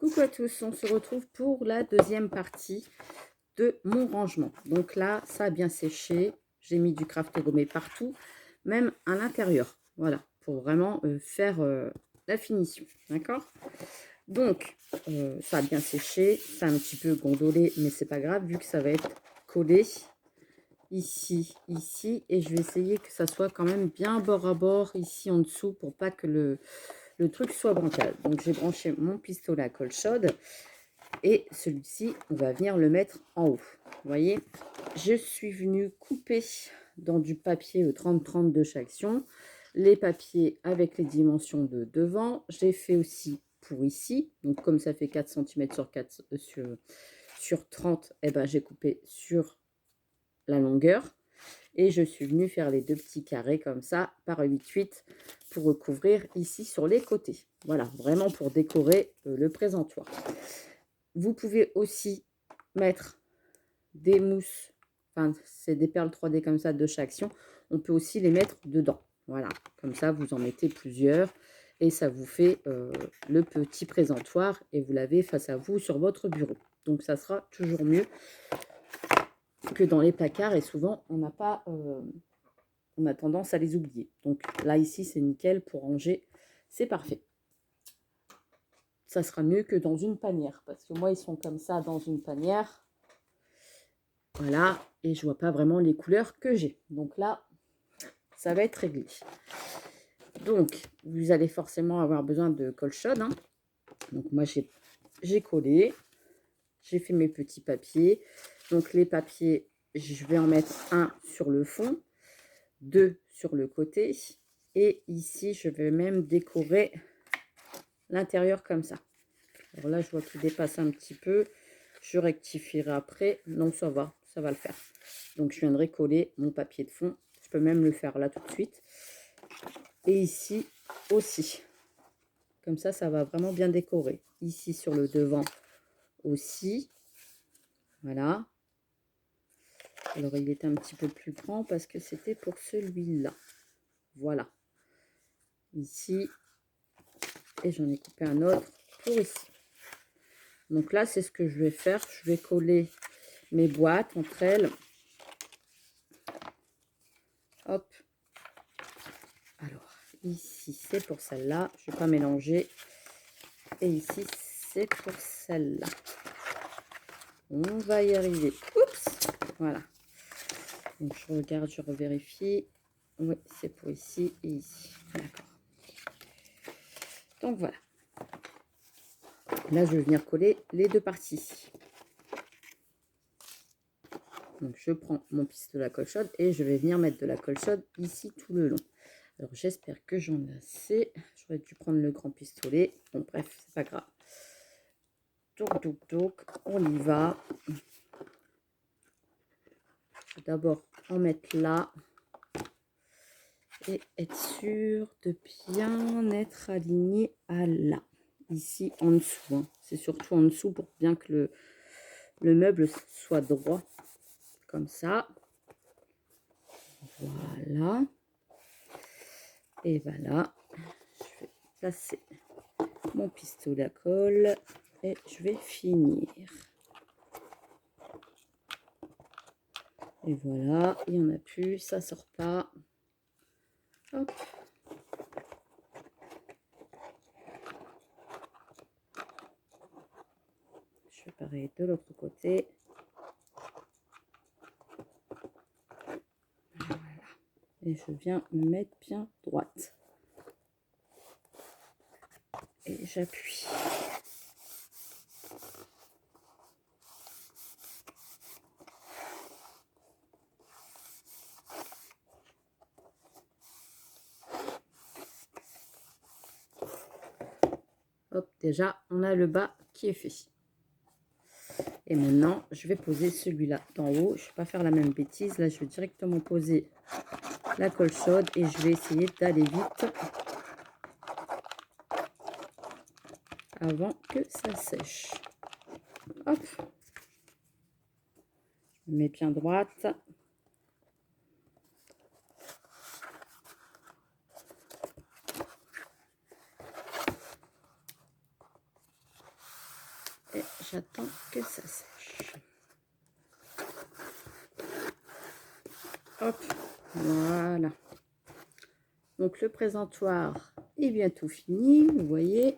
Coucou à tous, on se retrouve pour la deuxième partie de mon rangement. Donc là, ça a bien séché. J'ai mis du craft gommé partout, même à l'intérieur. Voilà, pour vraiment faire la finition. D'accord? Donc, ça a bien séché. C'est un petit peu gondolé, mais c'est pas grave, vu que ça va être collé ici, ici. Et je vais essayer que ça soit quand même bien bord à bord ici en dessous, pour pas que le truc soit bancal. Donc, j'ai branché mon pistolet à colle chaude. Et celui-ci, on va venir le mettre en haut. Vous voyez, je suis venue couper dans du papier 30-30 de chaque action. Les papiers avec les dimensions de devant. J'ai fait aussi pour ici. Donc, comme ça fait 4 cm sur 4 sur 30, et ben, j'ai coupé sur la longueur. Et je suis venue faire les deux petits carrés comme ça, par 8-8, pour recouvrir ici sur les côtés. Voilà, vraiment pour décorer le présentoir. Vous pouvez aussi mettre des mousses, enfin c'est des perles 3D comme ça de chaque action. On peut aussi les mettre dedans. Voilà, comme ça vous en mettez plusieurs et ça vous fait le petit présentoir et vous l'avez face à vous sur votre bureau. Donc ça sera toujours mieux que dans les placards et souvent on n'a pas, on a tendance à les oublier. Donc là ici c'est nickel pour ranger, c'est parfait. Ça sera mieux que dans une panière parce que moi ils sont comme ça dans une panière. Voilà, et je vois pas vraiment les couleurs que j'ai. Donc là, ça va être réglé. Donc, vous allez forcément avoir besoin de colle chaude. Hein. Donc moi, j'ai collé. J'ai fait mes petits papiers. Donc les papiers, je vais en mettre un sur le fond, deux sur le côté. Et ici, je vais même décorer l'intérieur comme ça. Alors là, je vois qu'il dépasse un petit peu. Je rectifierai après. Non, ça va le faire. Donc, je viendrai coller mon papier de fond. Je peux même le faire là tout de suite. Et ici aussi. Comme ça, ça va vraiment bien décorer. Ici, sur le devant aussi. Voilà. Alors, il est un petit peu plus grand parce que c'était pour celui-là. Voilà. Ici. Et j'en ai coupé un autre pour ici. Donc là, c'est ce que je vais faire. Je vais coller mes boîtes entre elles. Hop. Alors, ici, c'est pour celle-là. Je ne vais pas mélanger. Et ici, c'est pour celle-là. On va y arriver. Oups. Voilà. Donc, je regarde, je revérifie. Oui, c'est pour ici et ici. D'accord. Donc, voilà. Là, je vais venir coller les deux parties. Donc, je prends mon pistolet à colle chaude et je vais venir mettre de la colle chaude ici tout le long. Alors, j'espère que j'en ai assez. J'aurais dû prendre le grand pistolet. Bon, bref, c'est pas grave. Donc, on y va. Je vais d'abord en mettre là. Et être sûr de bien être aligné à là. Ici, en dessous. Hein. C'est surtout en dessous pour bien que le meuble soit droit. Comme ça. Voilà. Et voilà. Je vais placer mon pistolet à colle et je vais finir. Et voilà, il n'y en a plus, ça sort pas. Hop. Je fais pareil de l'autre côté. Voilà. Et je viens me mettre bien droite. Et j'appuie. Hop, déjà, on a le bas qui est fait. Et maintenant, je vais poser celui-là d'en haut. Je ne vais pas faire la même bêtise. Là, je vais directement poser la colle chaude et je vais essayer d'aller vite avant que ça sèche. Hop. Je me mets bien droite. j'attends que ça sèche. Hop, voilà. Donc le présentoir est bientôt fini, vous voyez.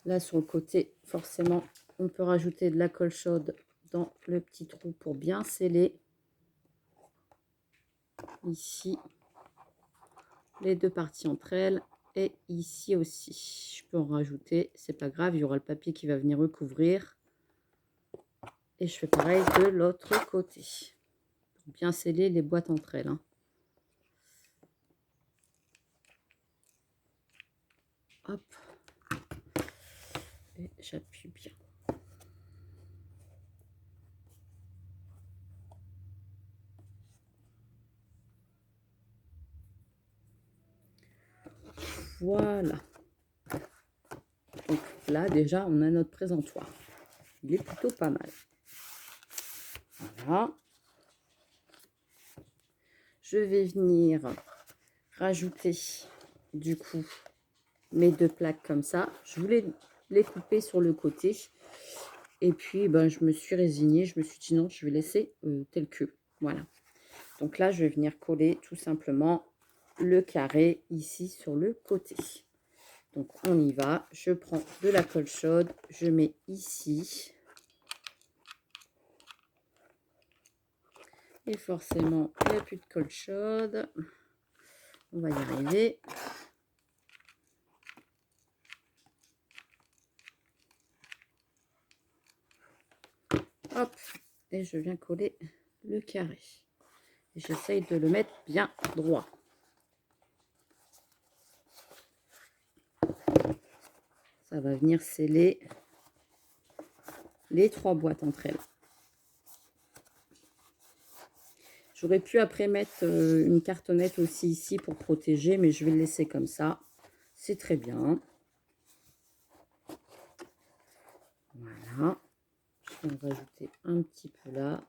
Là sur le côté, forcément, on peut rajouter de la colle chaude dans le petit trou pour bien sceller. Ici, les deux parties entre elles. Et ici aussi, je peux en rajouter, c'est pas grave, il y aura le papier qui va venir recouvrir. Et je fais pareil de l'autre côté. Pour bien sceller les boîtes entre elles. Hein. Hop. Et j'appuie bien. Voilà. Donc là, déjà, on a notre présentoir. Il est plutôt pas mal. Voilà. Je vais venir rajouter, du coup, mes deux plaques comme ça. Je voulais les couper sur le côté. Et puis, ben, je me suis résignée. Je me suis dit non, je vais laisser tel que. Voilà. Donc là, je vais venir coller tout simplement le carré ici sur le côté. Donc on y va, je prends de la colle chaude, je mets ici. Et forcément, il n'y a plus de colle chaude. On va y arriver. Hop, et je viens coller le carré. Et j'essaye de le mettre bien droit. Ça va venir sceller les trois boîtes entre elles. J'aurais pu après mettre une cartonnette aussi ici pour protéger, mais je vais le laisser comme ça. C'est très bien. Voilà. Je vais en rajouter un petit peu là.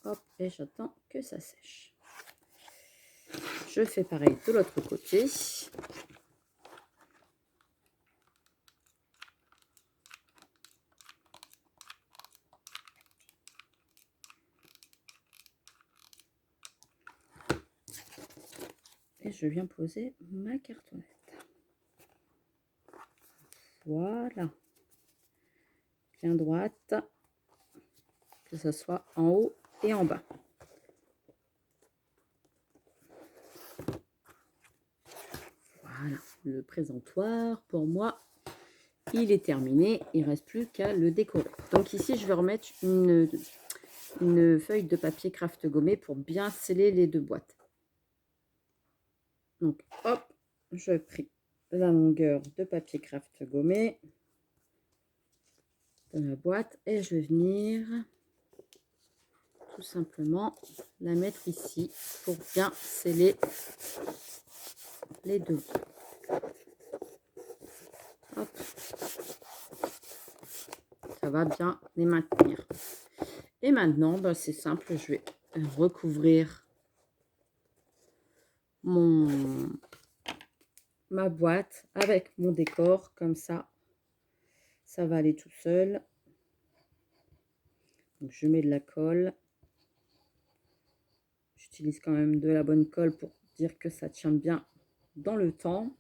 Hop, et j'attends que ça sèche. Je fais pareil de l'autre côté. Et je viens poser ma cartonnette. Voilà. Bien droite. Que ce soit en haut et en bas. Voilà. Le présentoir, pour moi, il est terminé. Il ne reste plus qu'à le décorer. Donc ici, je vais remettre une feuille de papier craft gommé pour bien sceller les deux boîtes. Donc, hop, je pris la longueur de papier craft gommé de la boîte et je vais venir tout simplement la mettre ici pour bien sceller les deux. Hop. Ça va bien les maintenir. Et maintenant, ben, c'est simple, je vais recouvrir ma boîte avec mon décor, comme ça va aller tout seul. Donc je mets de la colle. J'utilise quand même de la bonne colle pour dire que ça tient bien dans le temps.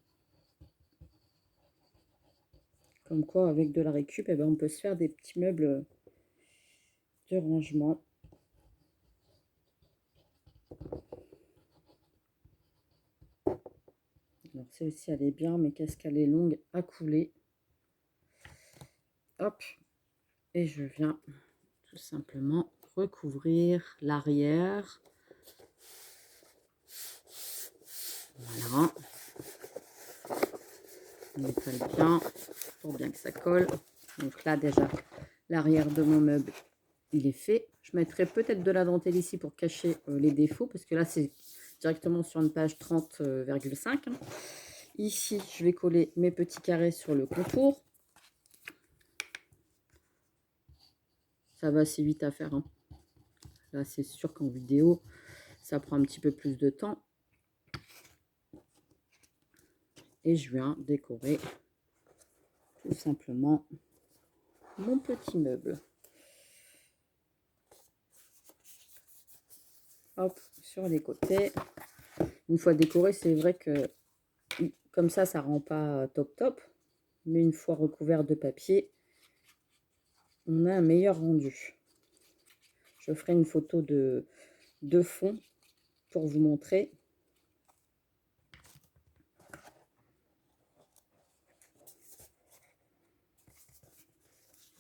Comme quoi, avec de la récup, eh ben, on peut se faire des petits meubles de rangement. Alors celle-ci, elle est bien, mais qu'est-ce qu'elle est longue à couler. Hop. Et je viens tout simplement recouvrir l'arrière. Voilà. On étale bien pour bien que ça colle. Donc là déjà, l'arrière de mon meuble, il est fait. Je mettrai peut-être de la dentelle ici pour cacher les défauts, parce que là c'est directement sur une page 30,5. Ici, je vais coller mes petits carrés sur le contour. Ça va assez vite à faire. Hein. Là, c'est sûr qu'en vidéo, ça prend un petit peu plus de temps. Et je viens décorer simplement mon petit meuble. Hop, sur les côtés. Une fois décoré, c'est vrai que comme ça rend pas top top. Mais une fois recouvert de papier, on a un meilleur rendu. Je ferai une photo de fond pour vous montrer.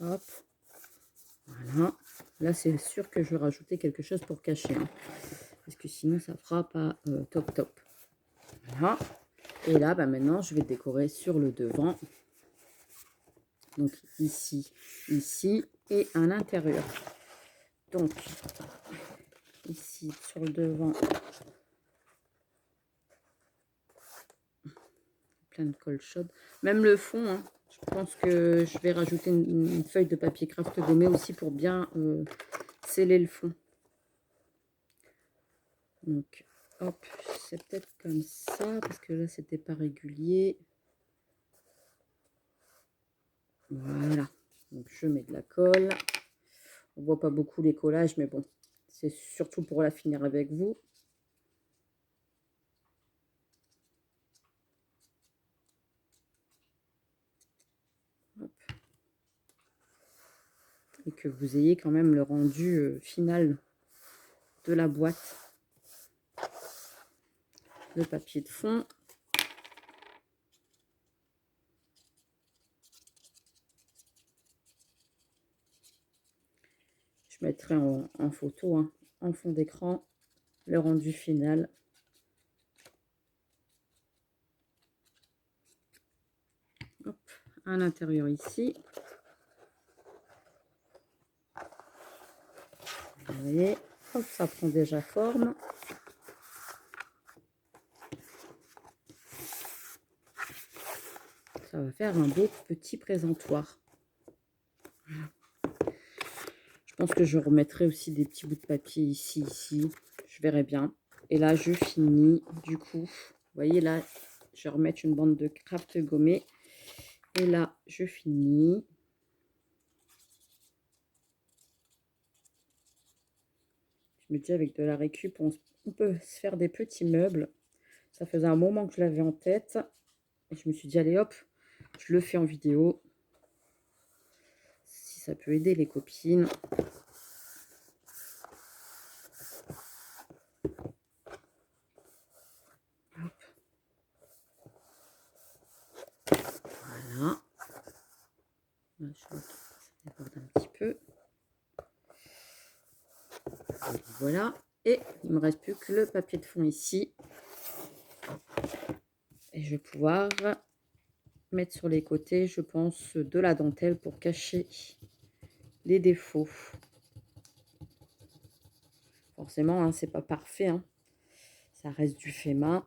Hop, voilà. Là, c'est sûr que je vais rajouter quelque chose pour cacher, hein, parce que sinon, ça fera pas top top. Voilà. Et là, bah, maintenant, je vais décorer sur le devant. Donc, ici, ici et à l'intérieur. Donc, ici, sur le devant, plein de colle chaude. Même le fond, hein, je pense que je vais rajouter une feuille de papier craft gommé aussi pour bien sceller le fond. Donc, hop, c'est peut-être comme ça, parce que là, c'était pas régulier. Voilà. Donc, je mets de la colle. On voit pas beaucoup les collages, mais bon, c'est surtout pour la finir avec vous. Hop. Et que vous ayez quand même le rendu final de la boîte. Le papier de fond. Je mettrai en photo, hein, en fond d'écran, le rendu final. Hop, à l'intérieur ici. Vous voyez, hop, ça prend déjà forme. Ça va faire un beau petit présentoir. Je pense que je remettrai aussi des petits bouts de papier ici, ici. Je verrai bien. Et là, je finis du coup. Vous voyez là, je vais remettre une bande de craft gommé. Et là, je finis. Je me dis avec de la récup, on peut se faire des petits meubles. Ça faisait un moment que je l'avais en tête. Et je me suis dit, allez hop, je le fais en vidéo. Si ça peut aider les copines. Hop. Voilà. Là, je vois que ça déborde un petit peu. Et voilà. Et il me reste plus que le papier de fond ici. Et je vais pouvoir mettre sur les côtés, je pense, de la dentelle pour cacher les défauts. Forcément, hein, c'est pas parfait, hein. Ça reste du fait main.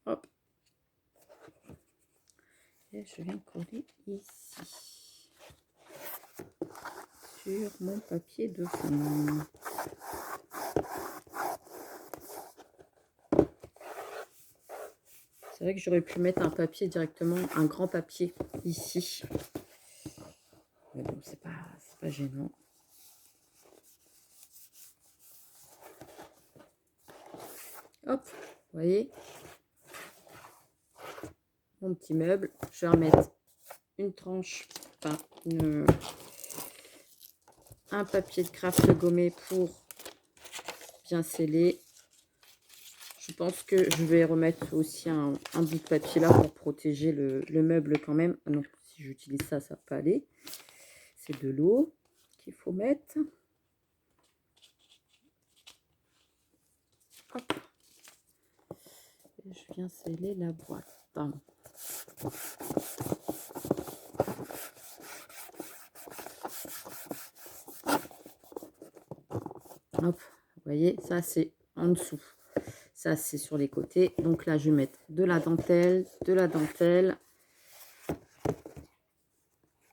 Hop. Et je viens coller ici sur mon papier de fond. C'est vrai que j'aurais pu mettre un papier directement, un grand papier ici. Mais bon, c'est pas gênant. Hop, vous voyez mon petit meuble. Je vais remettre une tranche, enfin un papier de craft gommé pour bien sceller. Je pense que je vais remettre aussi un bout de papier là pour protéger le meuble quand même. Ah non, si j'utilise ça, ça va pas aller. C'est de l'eau qu'il faut mettre. Hop. Et je viens sceller la boîte. Hop, vous voyez, ça c'est en dessous. Ça c'est sur les côtés. Donc là, je vais mettre de la dentelle,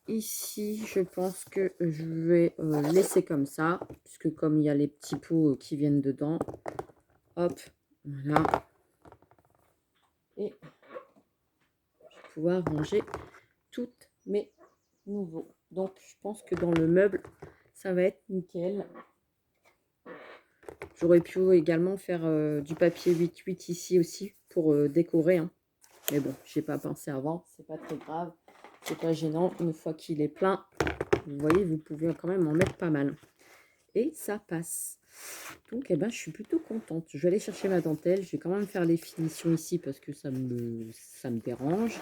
Ici, je pense que je vais laisser comme ça, puisque comme il y a les petits pots qui viennent dedans. Hop, voilà. Et pouvoir ranger toutes mes nouveaux. Donc, je pense que dans le meuble, ça va être nickel. J'aurais pu également faire du papier 8x8 ici aussi pour décorer. Hein. Mais bon, je n'ai pas pensé avant. C'est pas très grave. C'est pas gênant. Une fois qu'il est plein, vous voyez, vous pouvez quand même en mettre pas mal. Et ça passe. Donc, eh ben, je suis plutôt contente. Je vais aller chercher ma dentelle. Je vais quand même faire les finitions ici parce que ça me dérange.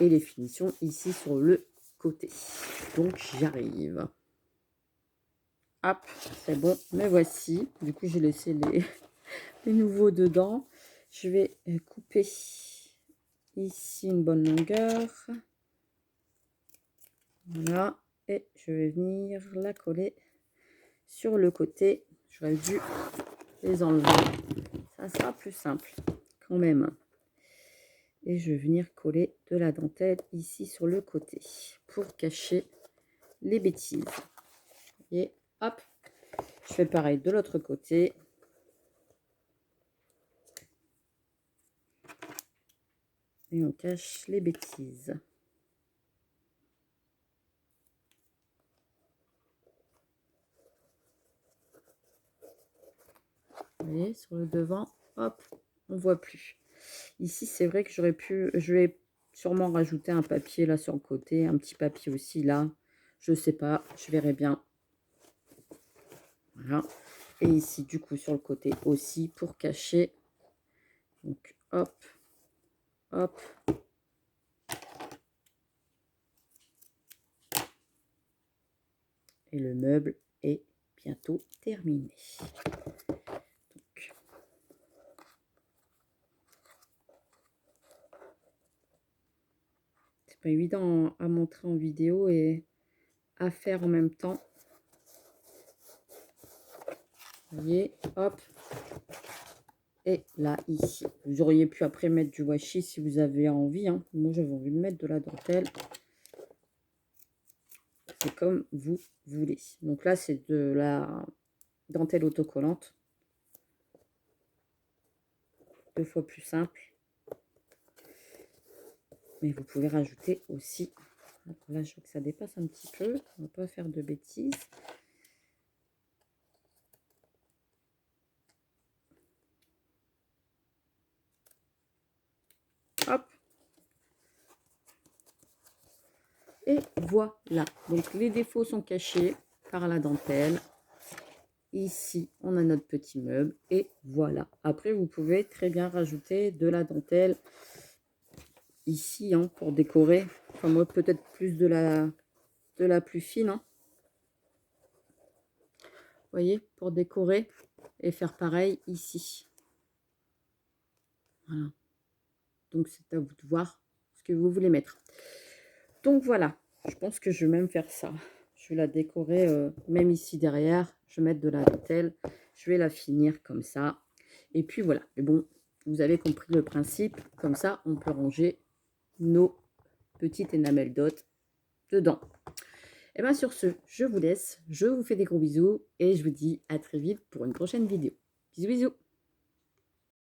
Et les finitions ici sur le côté. Donc, j'arrive. Hop, c'est bon. Mais voici. Du coup, j'ai laissé les nouveaux dedans. Je vais couper ici une bonne longueur. Voilà. Et je vais venir la coller sur le côté. J'aurais dû les enlever. Ça sera plus simple quand même. Et je vais venir coller de la dentelle ici sur le côté pour cacher les bêtises. Et hop, je fais pareil de l'autre côté. Et on cache les bêtises. Vous voyez, sur le devant, hop, on ne voit plus. Ici, c'est vrai que j'aurais pu, je vais sûrement rajouter un papier là sur le côté, un petit papier aussi là. Je sais pas, je verrai bien. Voilà. Et ici, du coup, sur le côté aussi pour cacher. Donc, hop, hop. Et le meuble est bientôt terminé. C'est pas évident à montrer en vidéo et à faire en même temps. Vous voyez, hop. Et là, ici, vous auriez pu après mettre du washi si vous avez envie. Hein. Moi, j'avais envie de mettre de la dentelle. C'est comme vous voulez. Donc là, c'est de la dentelle autocollante. 2 fois plus simple. Mais vous pouvez rajouter aussi. Là, je vois que ça dépasse un petit peu. On ne va pas faire de bêtises. Hop. Et voilà. Donc, les défauts sont cachés par la dentelle. Ici, on a notre petit meuble. Et voilà. Après, vous pouvez très bien rajouter de la dentelle ici hein, pour décorer. Enfin, moi, peut-être plus de la plus fine. Hein. Vous voyez, pour décorer et faire pareil ici. Voilà. Donc, c'est à vous de voir ce que vous voulez mettre. Donc, voilà. Je pense que je vais même faire ça. Je vais la décorer, même ici derrière. Je vais mettre de la dentelle. Je vais la finir comme ça. Et puis, voilà. Mais bon, vous avez compris le principe. Comme ça, on peut ranger nos petites énamels dot dedans. Et bien, sur ce, je vous laisse. Je vous fais des gros bisous. Et je vous dis à très vite pour une prochaine vidéo. Bisous, bisous.